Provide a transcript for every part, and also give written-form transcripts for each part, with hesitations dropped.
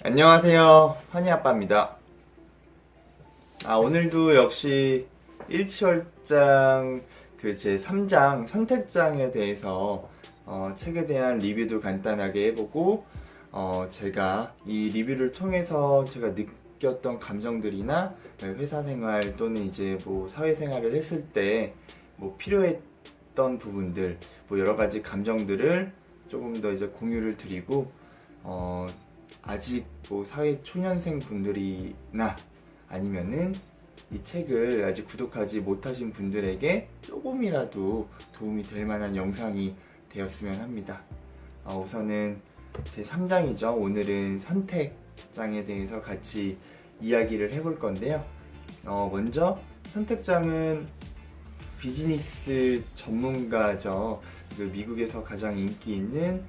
안녕하세요. 환희아빠입니다. 오늘도 역시 일치월장 제 3장 선택장에 대해서 책에 대한 리뷰도 간단하게 해보고 제가 이 리뷰를 통해서 제가 느꼈던 감정들이나 회사 생활 또는 이제 뭐 사회생활을 했을 때 뭐 필요했던 부분들 뭐 여러 가지 감정들을 조금 더 이제 공유를 드리고 아직 뭐 사회 초년생 분들이나 아니면은 이 책을 아직 구독하지 못하신 분들에게 조금이라도 도움이 될 만한 영상이 되었으면 합니다. 우선은 제 3장이죠. 오늘은 선택장에 대해서 같이 이야기를 해볼 건데요. 먼저 선택장은 비즈니스 전문가죠. 미국에서 가장 인기 있는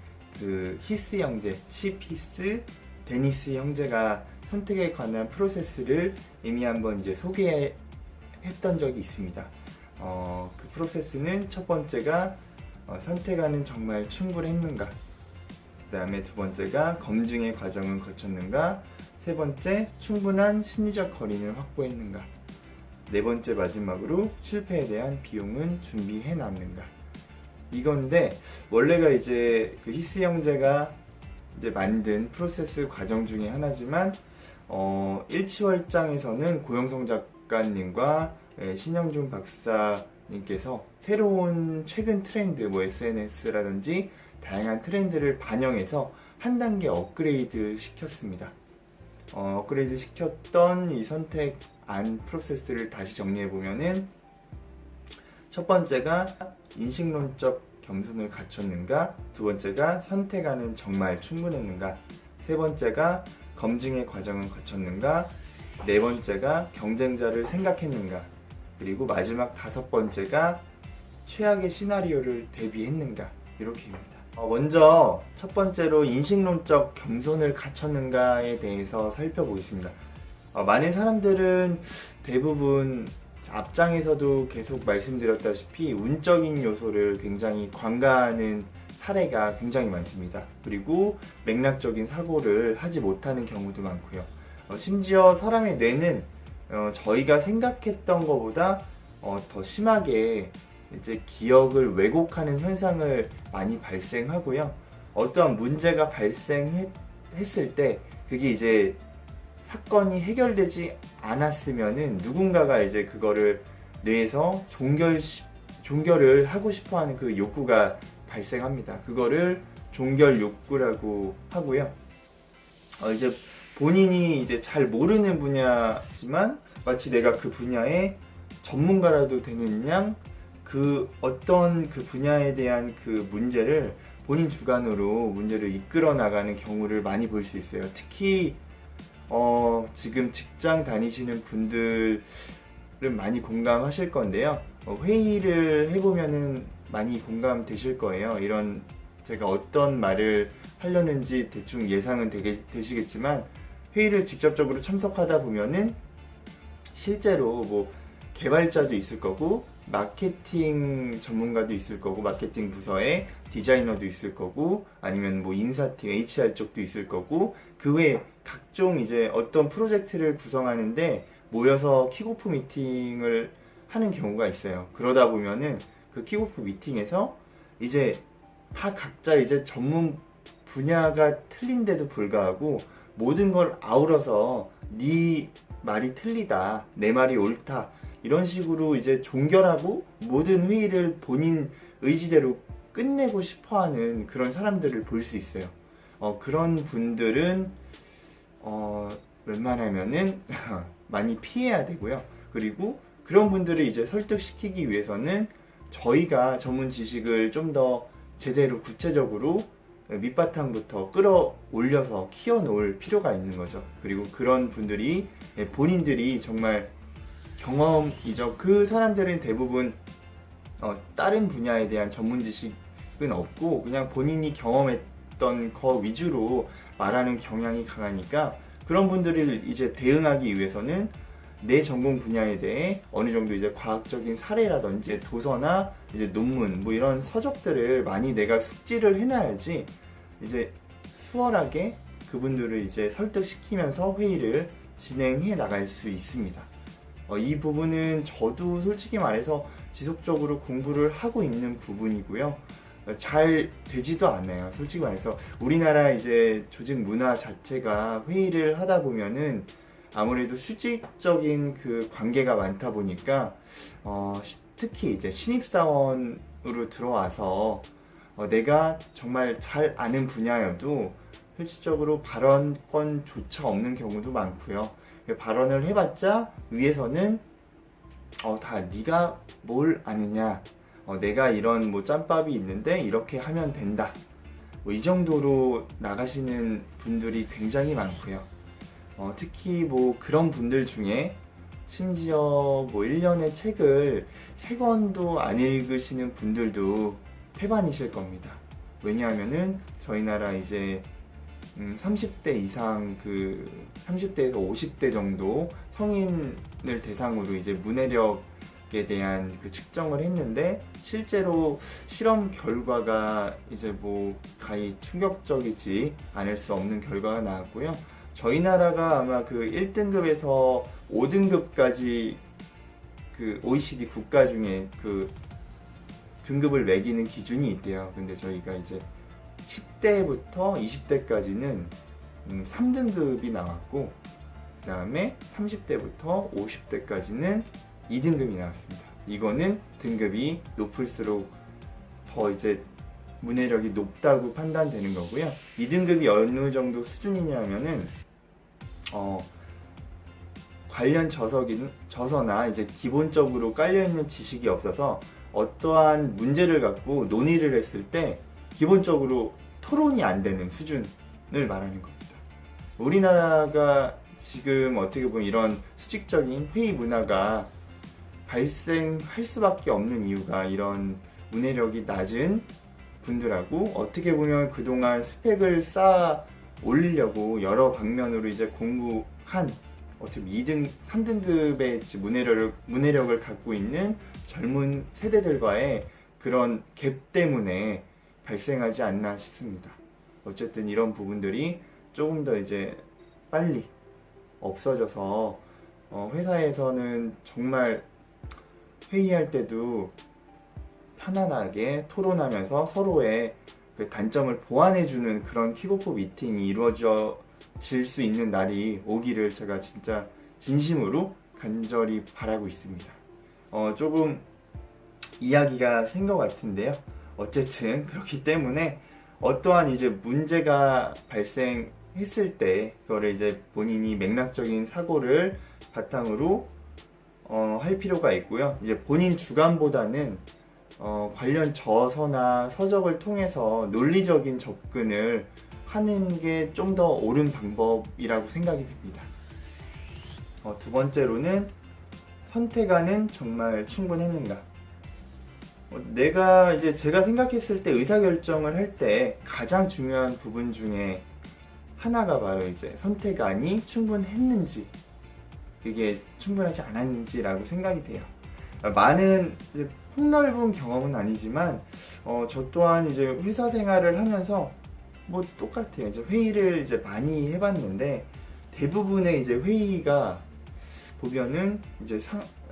히스 형제, 칩 히스, 데니스 형제가 선택에 관한 프로세스를 이미 한번 이제 소개했던 적이 있습니다. 그 프로세스는 첫 번째가 선택하는 정말 충분했는가, 그 다음에 두 번째가 검증의 과정을 거쳤는가, 세 번째 충분한 심리적 거리를 확보했는가, 네 번째 마지막으로 실패에 대한 비용은 준비해 놨는가. 이건데 원래가 이제 히스 형제가 이제 만든 프로세스 과정 중에 하나지만 일치월장에서는 고영성 작가님과 신영준 박사님께서 새로운 최근 트렌드 뭐 SNS라든지 다양한 트렌드를 반영해서 한 단계 업그레이드 시켰습니다. 업그레이드 시켰던 이 선택안 프로세스를 다시 정리해 보면은 첫 번째가 인식론적 겸손을 갖췄는가, 두 번째가 선택안은 정말 충분했는가, 세 번째가 검증의 과정을 거쳤는가, 네 번째가 경쟁자를 생각했는가, 그리고 마지막 다섯 번째가 최악의 시나리오를 대비했는가, 이렇게입니다. 먼저 첫 번째로 인식론적 겸손을 갖췄는가에 대해서 살펴보겠습니다. 많은 사람들은 대부분 앞장에서도 계속 말씀드렸다시피 운적인 요소를 굉장히 관가하는 사례가 굉장히 많습니다. 그리고 맥락적인 사고를 하지 못하는 경우도 많고요. 심지어 사람의 뇌는 저희가 생각했던 것보다 더 심하게 이제 기억을 왜곡하는 현상을 많이 발생하고요. 어떠한 문제가 발생했을 때 그게 이제 사건이 해결되지 않았으면은 누군가가 이제 그거를 뇌에서 종결을 하고 싶어하는 그 욕구가 발생합니다. 그거를 종결 욕구라고 하고요. 이제 본인이 이제 잘 모르는 분야지만 마치 내가 그 분야의 전문가라도 되는 양 어떤 그 분야에 대한 그 문제를 본인 주관으로 문제를 이끌어 나가는 경우를 많이 볼 수 있어요. 특히 지금 직장 다니시는 분들은 많이 공감하실 건데요. 회의를 해보면은 많이 공감되실 거예요. 이런 제가 어떤 말을 하려는지 대충 예상은 되시겠지만 회의를 직접적으로 참석하다 보면은 실제로 뭐 개발자도 있을 거고 마케팅 전문가도 있을 거고 마케팅 부서에 디자이너도 있을 거고 아니면 뭐 인사팀 HR 쪽도 있을 거고 그 외에 각종 이제 어떤 프로젝트를 구성하는데 모여서 킥오프 미팅을 하는 경우가 있어요. 그러다 보면은 그 킥오프 미팅에서 이제 다 각자 이제 전문 분야가 틀린데도 불구하고 모든 걸 아우러서 네 말이 틀리다, 내 말이 옳다 이런 식으로 이제 종결하고 모든 회의를 본인 의지대로 끝내고 싶어하는 그런 사람들을 볼 수 있어요. 그런 분들은 웬만하면은 많이 피해야 되고요. 그리고 그런 분들을 이제 설득시키기 위해서는 저희가 전문 지식을 좀 더 제대로 구체적으로 밑바탕부터 끌어올려서 키워놓을 필요가 있는 거죠. 그리고 그런 분들이 본인들이 정말 경험이죠. 그 사람들은 대부분 다른 분야에 대한 전문 지식은 없고 그냥 본인이 경험했던 거 위주로 말하는 경향이 강하니까 그런 분들을 이제 대응하기 위해서는 내 전공 분야에 대해 어느 정도 이제 과학적인 사례라든지 도서나 이제 논문 뭐 이런 서적들을 많이 내가 숙지를 해놔야지 이제 수월하게 그분들을 이제 설득시키면서 회의를 진행해 나갈 수 있습니다. 이 부분은 저도 솔직히 말해서 지속적으로 공부를 하고 있는 부분이고요. 잘 되지도 않아요. 솔직히 말해서 우리나라 이제 조직 문화 자체가 회의를 하다 보면은 아무래도 수직적인 그 관계가 많다 보니까 특히 이제 신입사원으로 들어와서 내가 정말 잘 아는 분야여도 실질적으로 발언권조차 없는 경우도 많고요. 발언을 해봤자 위에서는 다 네가 뭘 아느냐, 내가 이런 뭐 짬밥이 있는데 이렇게 하면 된다, 뭐 이 정도로 나가시는 분들이 굉장히 많고요. 특히 뭐 그런 분들 중에 심지어 뭐 1년의 책을 3권도 안 읽으시는 분들도 태반이실 겁니다. 왜냐하면은 저희 나라 이제 30대 이상 30대에서 50대 정도 성인을 대상으로 이제 문해력에 대한 그 측정을 했는데, 실제로 실험 결과가 이제 뭐 가히 충격적이지 않을 수 없는 결과가 나왔고요. 저희 나라가 아마 그 1등급에서 5등급까지 그 OECD 국가 중에 그 등급을 매기는 기준이 있대요. 근데 저희가 이제 10대부터 20대까지는 3등급이 나왔고, 그 다음에 30대부터 50대까지는 2등급이 나왔습니다. 이거는 등급이 높을수록 더 이제 문해력이 높다고 판단되는 거고요. 2등급이 어느 정도 수준이냐면은 관련 저서나 이제 기본적으로 깔려있는 지식이 없어서 어떠한 문제를 갖고 논의를 했을 때 기본적으로 토론이 안 되는 수준을 말하는 겁니다. 우리나라가 지금 어떻게 보면 이런 수직적인 회의 문화가 발생할 수밖에 없는 이유가 이런 문해력이 낮은 분들하고 어떻게 보면 그동안 스펙을 쌓아 올리려고 여러 방면으로 이제 공부한 어떻게 2등, 3등급의 문해력을 갖고 있는 젊은 세대들과의 그런 갭 때문에 발생하지 않나 싶습니다. 어쨌든 이런 부분들이 조금 더 이제 빨리 없어져서 회사에서는 정말 회의할 때도 편안하게 토론하면서 서로의 그 단점을 보완해주는 그런 킥오프 미팅이 이루어질 수 있는 날이 오기를 제가 진짜 진심으로 간절히 바라고 있습니다. 조금 이야기가 센 것 같은데요. 어쨌든 그렇기 때문에 어떠한 이제 문제가 발생했을 때 그거를 이제 본인이 맥락적인 사고를 바탕으로 할 필요가 있고요. 이제 본인 주관보다는 관련 저서나 서적을 통해서 논리적인 접근을 하는 게 좀 더 옳은 방법이라고 생각이 됩니다. 두 번째로는 선택안은 정말 충분했는가? 제가 생각했을 때 의사결정을 할 때 가장 중요한 부분 중에 하나가 바로 이제 선택안이 충분했는지, 그게 충분하지 않았는지라고 생각이 돼요. 많은 이제 폭넓은 경험은 아니지만 저 또한 이제 회사 생활을 하면서 뭐 똑같아요. 이제 회의를 이제 많이 해봤는데 대부분의 이제 회의가 보면은 이제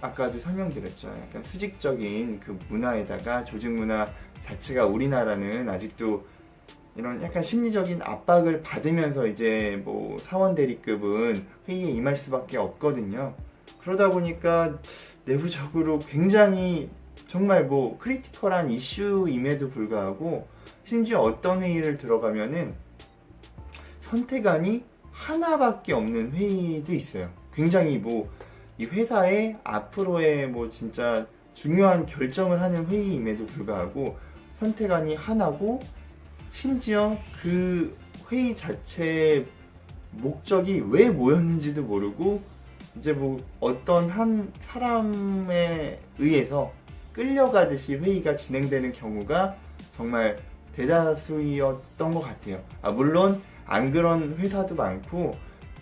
아까도 설명드렸죠. 약간 수직적인 그 문화에다가 조직 문화 자체가 우리나라는 아직도 이런 약간 심리적인 압박을 받으면서 이제 뭐 사원 대리급은 회의에 임할 수밖에 없거든요. 그러다 보니까 내부적으로 굉장히 정말 뭐 크리티컬한 이슈임에도 불구하고 심지어 어떤 회의를 들어가면은 선택안이 하나밖에 없는 회의도 있어요. 굉장히 뭐 이 회사의 앞으로의 뭐 진짜 중요한 결정을 하는 회의임에도 불구하고 선택안이 하나고, 심지어 그 회의 자체의 목적이 왜 모였는지도 모르고 이제 뭐 어떤 한 사람에 의해서 끌려가듯이 회의가 진행되는 경우가 정말 대다수였던 것 같아요. 물론 안 그런 회사도 많고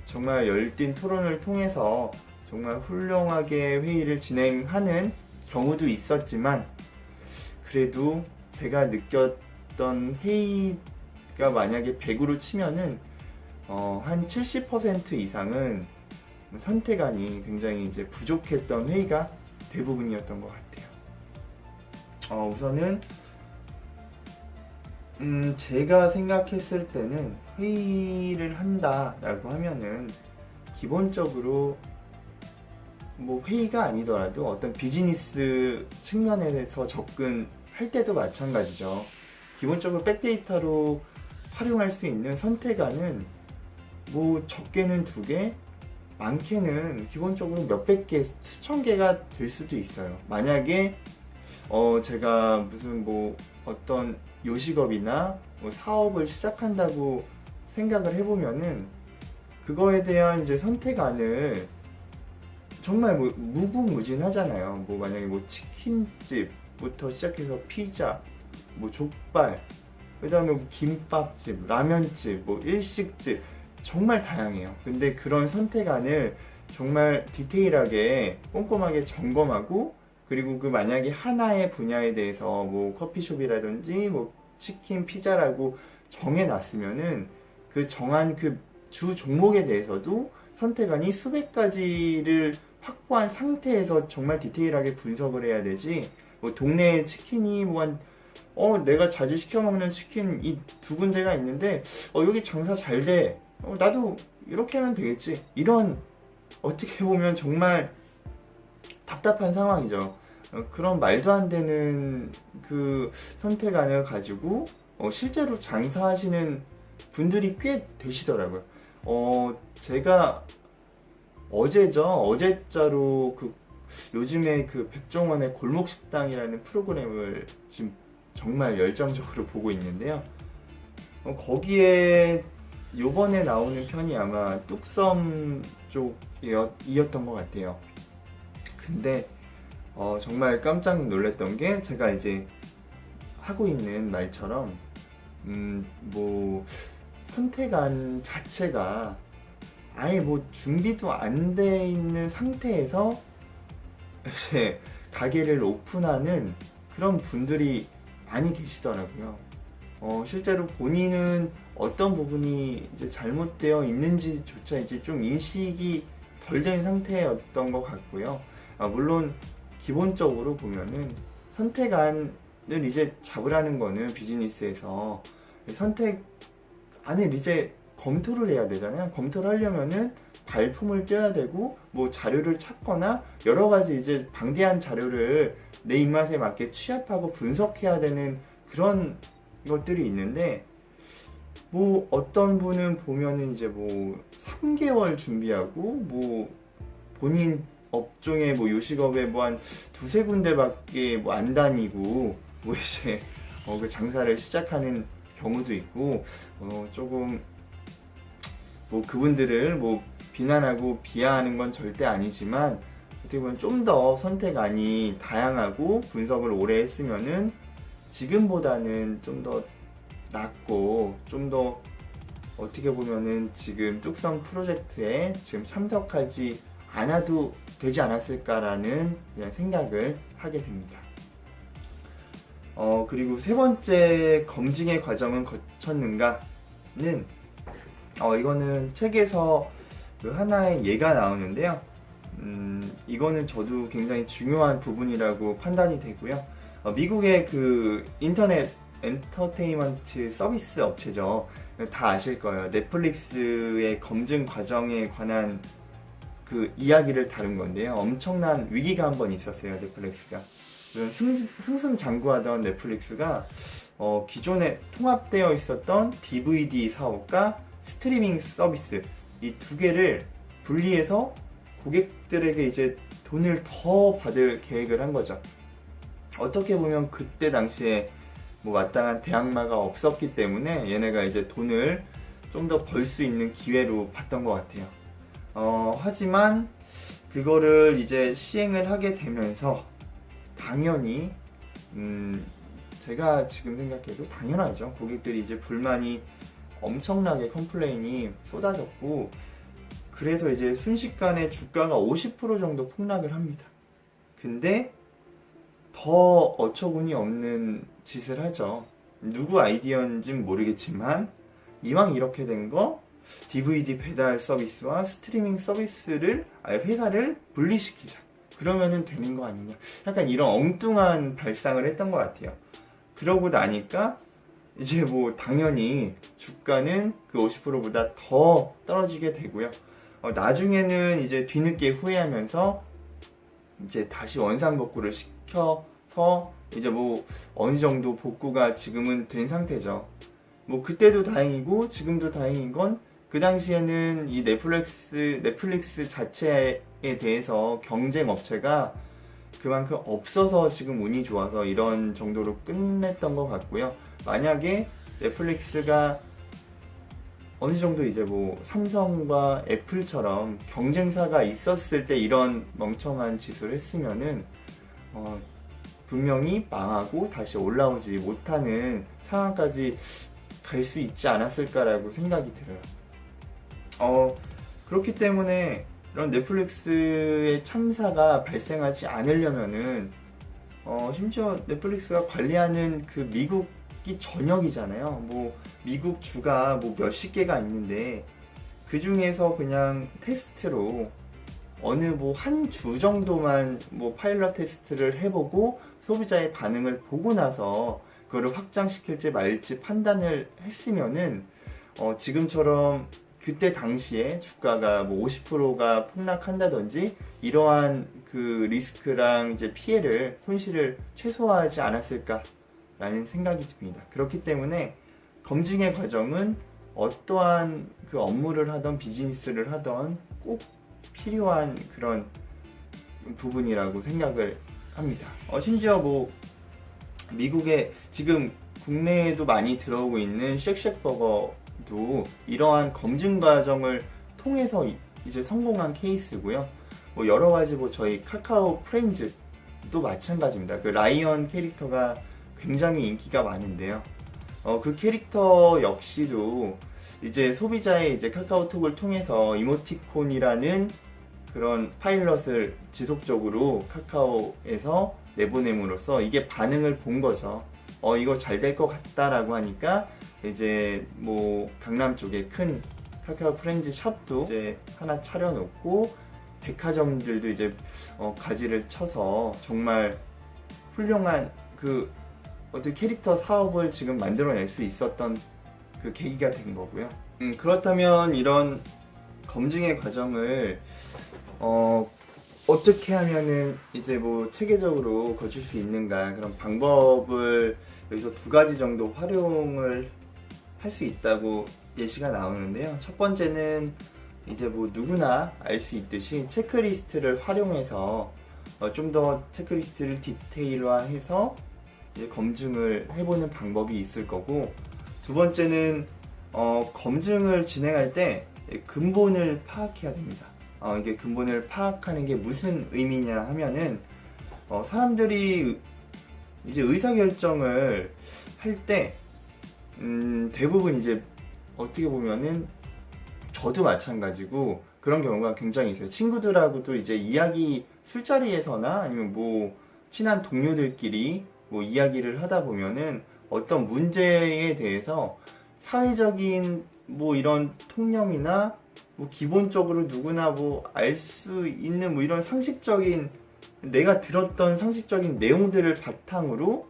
정말 열띤 토론을 통해서 정말 훌륭하게 회의를 진행하는 경우도 있었지만, 그래도 제가 느꼈던 회의가 만약에 100으로 치면은 한 70% 이상은 선택안이 굉장히 이제 부족했던 회의가 대부분이었던 것 같아요. 우선은 제가 생각했을 때는 회의를 한다라고 하면은 기본적으로 뭐 회의가 아니더라도 어떤 비즈니스 측면에서 접근할 때도 마찬가지죠. 기본적으로 백데이터로 활용할 수 있는 선택안은 뭐 적게는 2개, 많게는 기본적으로 몇백 개, 수천 개가 될 수도 있어요. 만약에 제가 무슨 뭐 어떤 요식업이나 뭐 사업을 시작한다고 생각을 해보면은 그거에 대한 이제 선택안을 정말 뭐 무궁무진하잖아요. 뭐 만약에 뭐 치킨집부터 시작해서 피자, 뭐 족발, 그다음에 뭐 김밥집, 라면집, 뭐 일식집 정말 다양해요. 근데 그런 선택안을 정말 디테일하게 꼼꼼하게 점검하고 그리고 그 만약에 하나의 분야에 대해서 뭐 커피숍이라든지 뭐 치킨, 피자라고 정해놨으면은 그 정한 그 주 종목에 대해서도 선택안이 수백 가지를 확보한 상태에서 정말 디테일하게 분석을 해야 되지. 뭐 동네에 치킨이 내가 자주 시켜 먹는 치킨 이 2군데가 있는데 여기 장사 잘 돼. 나도 이렇게 하면 되겠지. 이런 어떻게 보면 정말 답답한 상황이죠. 그런 말도 안 되는 그 선택안을 가지고 실제로 장사하시는 분들이 꽤 되시더라고요. 제가 어제자로 요즘에 그 백종원의 골목식당이라는 프로그램을 지금 정말 열정적으로 보고 있는데요. 거기에 요번에 나오는 편이 아마 뚝섬 쪽이었던 것 같아요. 근데 정말 깜짝 놀랐던 게 제가 이제 하고 있는 말처럼 뭐 선택안 자체가 아예 뭐 준비도 안 돼 있는 상태에서 이제 가게를 오픈하는 그런 분들이 많이 계시더라고요. 실제로 본인은 어떤 부분이 이제 잘못되어 있는지조차 이제 좀 인식이 덜 된 상태였던 것 같고요. 물론 기본적으로 보면은 선택안을 이제 잡으라는 거는 비즈니스에서 선택안을 이제 검토를 해야 되잖아요. 검토를 하려면은 발품을 떼야 되고 뭐 자료를 찾거나 여러 가지 이제 방대한 자료를 내 입맛에 맞게 취합하고 분석해야 되는 그런 것들이 있는데 뭐 어떤 분은 보면은 이제 뭐 3개월 준비하고 뭐 본인 업종에 뭐 요식업에 뭐 한 2-3군데밖에 뭐 안 다니고 뭐 이제 그 장사를 시작하는 경우도 있고 조금 뭐 그분들을 뭐 비난하고 비하하는 건 절대 아니지만 어떻게 보면 좀 더 선택안이 다양하고 분석을 오래 했으면은 지금보다는 좀 더 낫고 좀 더 어떻게 보면은 지금 뚝섬 프로젝트에 지금 참석하지 않아도 되지 않았을까라는 그냥 생각을 하게 됩니다. 그리고 3번째 검증의 과정은 거쳤는가는 이거는 책에서 그 하나의 예가 나오는데요. 이거는 저도 굉장히 중요한 부분이라고 판단이 되고요. 미국의 그 인터넷 엔터테인먼트 서비스 업체죠. 다 아실 거예요. 넷플릭스의 검증 과정에 관한 그 이야기를 다룬 건데요. 엄청난 위기가 한 번 있었어요. 넷플릭스가. 승승장구하던 넷플릭스가 기존에 통합되어 있었던 DVD 사업과 스트리밍 서비스 이 2개를 분리해서 고객들에게 이제 돈을 더 받을 계획을 한 거죠. 어떻게 보면 그때 당시에 뭐 마땅한 대항마가 없었기 때문에 얘네가 이제 돈을 좀 더 벌 수 있는 기회로 봤던 것 같아요. 하지만 그거를 이제 시행을 하게 되면서 당연히 제가 지금 생각해도 당연하죠. 고객들이 이제 불만이 엄청나게 컴플레인이 쏟아졌고 그래서 이제 순식간에 주가가 50% 정도 폭락을 합니다. 근데 더 어처구니 없는 짓을 하죠. 누구 아이디어인지는 모르겠지만 이왕 이렇게 된 거 DVD 배달 서비스와 스트리밍 서비스를 아예 회사를 분리시키자. 그러면은 되는 거 아니냐. 약간 이런 엉뚱한 발상을 했던 것 같아요. 그러고 나니까 이제 뭐 당연히 주가는 그 50%보다 더 떨어지게 되고요. 나중에는 이제 뒤늦게 후회하면서 이제 다시 원상복구를 시켜서 이제 뭐 어느 정도 복구가 지금은 된 상태죠. 뭐 그때도 다행이고 지금도 다행인 건 그 당시에는 이 넷플릭스 자체에 대해서 경쟁 업체가 그만큼 없어서 지금 운이 좋아서 이런 정도로 끝냈던 것 같고요. 만약에 넷플릭스가 어느 정도 이제 뭐 삼성과 애플처럼 경쟁사가 있었을 때 이런 멍청한 짓을 했으면은 분명히 망하고 다시 올라오지 못하는 상황까지 갈 수 있지 않았을까라고 생각이 들어요. 그렇기 때문에 이런 넷플릭스의 참사가 발생하지 않으려면은 심지어 넷플릭스가 관리하는 그 미국이 전역이잖아요. 뭐 미국 주가 뭐 몇십 개가 있는데 그 중에서 그냥 테스트로 어느 뭐 한 주 정도만 뭐 파일럿 테스트를 해보고 소비자의 반응을 보고 나서 그거를 확장시킬지 말지 판단을 했으면은 지금처럼 그때 당시에 주가가 뭐 50%가 폭락한다든지 이러한 그 리스크랑 이제 피해를 손실을 최소화하지 않았을까라는 생각이 듭니다. 그렇기 때문에 검증의 과정은 어떠한 그 업무를 하던 비즈니스를 하던 꼭 필요한 그런 부분이라고 생각을 합니다. 심지어 뭐 미국에 지금 국내에도 많이 들어오고 있는 쉑쉑버거도 이러한 검증 과정을 통해서 이제 성공한 케이스고요. 뭐 여러 가지 뭐 저희 카카오 프렌즈도 마찬가지입니다. 그 라이언 캐릭터가 굉장히 인기가 많은데요. 그 캐릭터 역시도 이제 소비자의 이제 카카오톡을 통해서 이모티콘이라는 그런 파일럿을 지속적으로 카카오에서 내보냄으로써 이게 반응을 본 거죠. 이거 잘 될 것 같다라고 하니까 이제 뭐 강남 쪽에 큰 카카오 프렌즈 샵도 이제 하나 차려놓고 백화점들도 이제 가지를 쳐서 정말 훌륭한 그 어떤 캐릭터 사업을 지금 만들어낼 수 있었던 그 계기가 된 거고요. 그렇다면 이런 검증의 과정을 어떻게 하면은 이제 뭐 체계적으로 거칠 수 있는가, 그런 방법을 여기서 두 가지 정도 활용을 할 수 있다고 예시가 나오는데요. 첫 번째는 이제 뭐 누구나 알 수 있듯이 체크리스트를 활용해서 좀 더 체크리스트를 디테일화해서 이제 검증을 해보는 방법이 있을 거고, 두 번째는 검증을 진행할 때 근본을 파악해야 됩니다. 이게 근본을 파악하는 게 무슨 의미냐 하면은 사람들이 이제 의사결정을 할 때 대부분 이제 어떻게 보면은 저도 마찬가지고 그런 경우가 굉장히 있어요. 친구들하고도 이제 이야기 술자리에서나 아니면 뭐 친한 동료들끼리 뭐 이야기를 하다 보면은 어떤 문제에 대해서 사회적인 뭐 이런 통념이나 뭐 기본적으로 누구나 뭐 알 수 있는 뭐 이런 상식적인 내가 들었던 상식적인 내용들을 바탕으로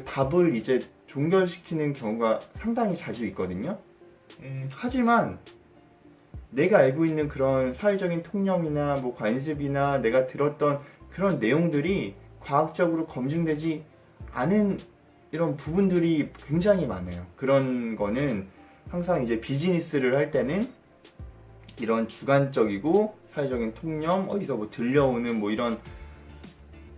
답을 이제 종결시키는 경우가 상당히 자주 있거든요. 하지만 내가 알고 있는 그런 사회적인 통념이나 뭐 관습이나 내가 들었던 그런 내용들이 과학적으로 검증되지 않은 이런 부분들이 굉장히 많아요. 그런 거는 항상 이제 비즈니스를 할 때는 이런 주관적이고 사회적인 통념, 어디서 뭐 들려오는 뭐 이런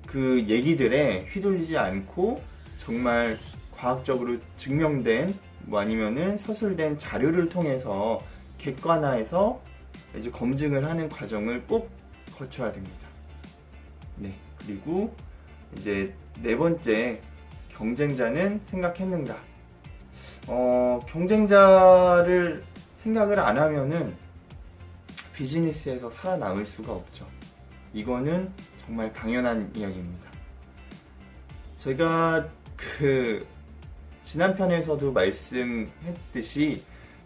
그 얘기들에 휘둘리지 않고 정말 과학적으로 증명된 뭐 아니면은 서술된 자료를 통해서 객관화해서 이제 검증을 하는 과정을 꼭 거쳐야 됩니다. 네, 그리고 이제 네 번째, 경쟁자는 생각했는가? 경쟁자를 생각을 안 하면은 비즈니스에서 살아남을 수가 없죠. 이거는 정말 당연한 이야기입니다. 제가 지난 편에서도 말씀했듯이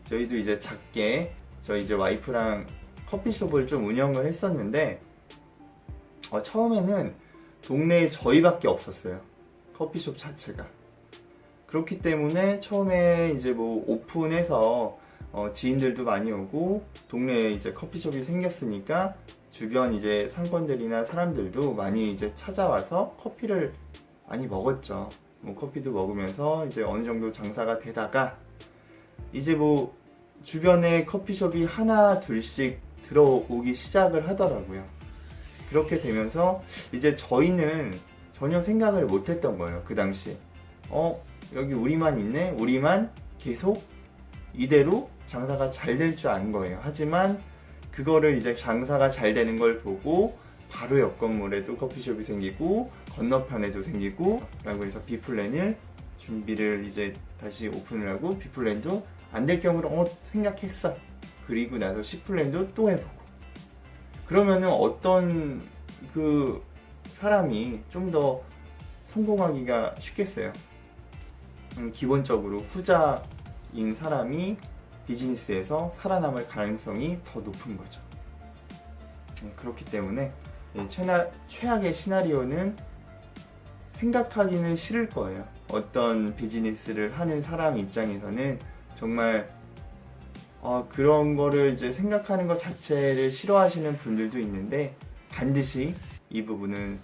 저희도 이제 작게 저희 이제 와이프랑 커피숍을 좀 운영을 했었는데, 처음에는 동네에 저희밖에 없었어요. 커피숍 자체가. 그렇기 때문에 처음에 이제 뭐 오픈해서 지인들도 많이 오고 동네에 이제 커피숍이 생겼으니까 주변 이제 상권들이나 사람들도 많이 이제 찾아와서 커피를 많이 먹었죠. 뭐 커피도 먹으면서 이제 어느 정도 장사가 되다가 이제 뭐 주변에 커피숍이 하나 둘씩 들어오기 시작을 하더라고요. 그렇게 되면서 이제 저희는 전혀 생각을 못 했던 거예요. 그 당시에. 여기 우리만 있네? 우리만 계속 이대로 장사가 잘 될 줄 안 거예요. 하지만 그거를 이제 장사가 잘 되는 걸 보고 바로 옆 건물에도 커피숍이 생기고 건너편에도 생기고 라고 해서 B플랜을 준비를 이제 다시 오픈을 하고 B플랜도 안 될 경우로 생각했어. 그리고 나서 C플랜도 또 해보고 그러면은 어떤 그 사람이 좀 더 성공하기가 쉽겠어요. 기본적으로 후자인 사람이 비즈니스에서 살아남을 가능성이 더 높은 거죠. 그렇기 때문에 최악의 시나리오는 생각하기는 싫을 거예요. 어떤 비즈니스를 하는 사람 입장에서는 정말 그런 거를 이제 생각하는 것 자체를 싫어하시는 분들도 있는데 반드시 이 부분은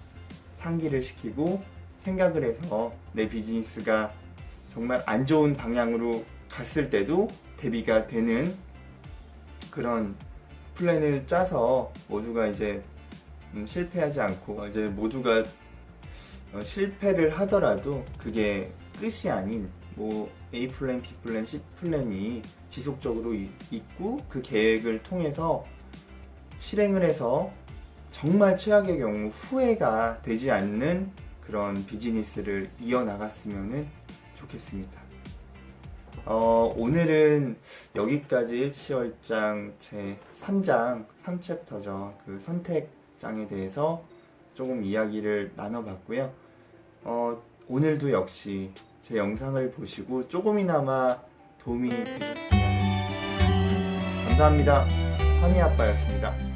상기를 시키고 생각을 해서 내 비즈니스가 정말 안 좋은 방향으로 갔을 때도 대비가 되는 그런 플랜을 짜서 모두가 이제 실패하지 않고 이제 모두가 실패를 하더라도 그게 끝이 아닌 뭐 A 플랜, B 플랜, C 플랜이 지속적으로 있고 그 계획을 통해서 실행을 해서 정말 최악의 경우 후회가 되지 않는 그런 비즈니스를 이어나갔으면 좋겠습니다. 오늘은 여기까지 일치월장 제 3장 3챕터죠. 그 선택장에 대해서 조금 이야기를 나눠봤고요. 오늘도 역시 제 영상을 보시고 조금이나마 도움이 되셨으면 좋겠습니다. 감사합니다. 환희아빠였습니다.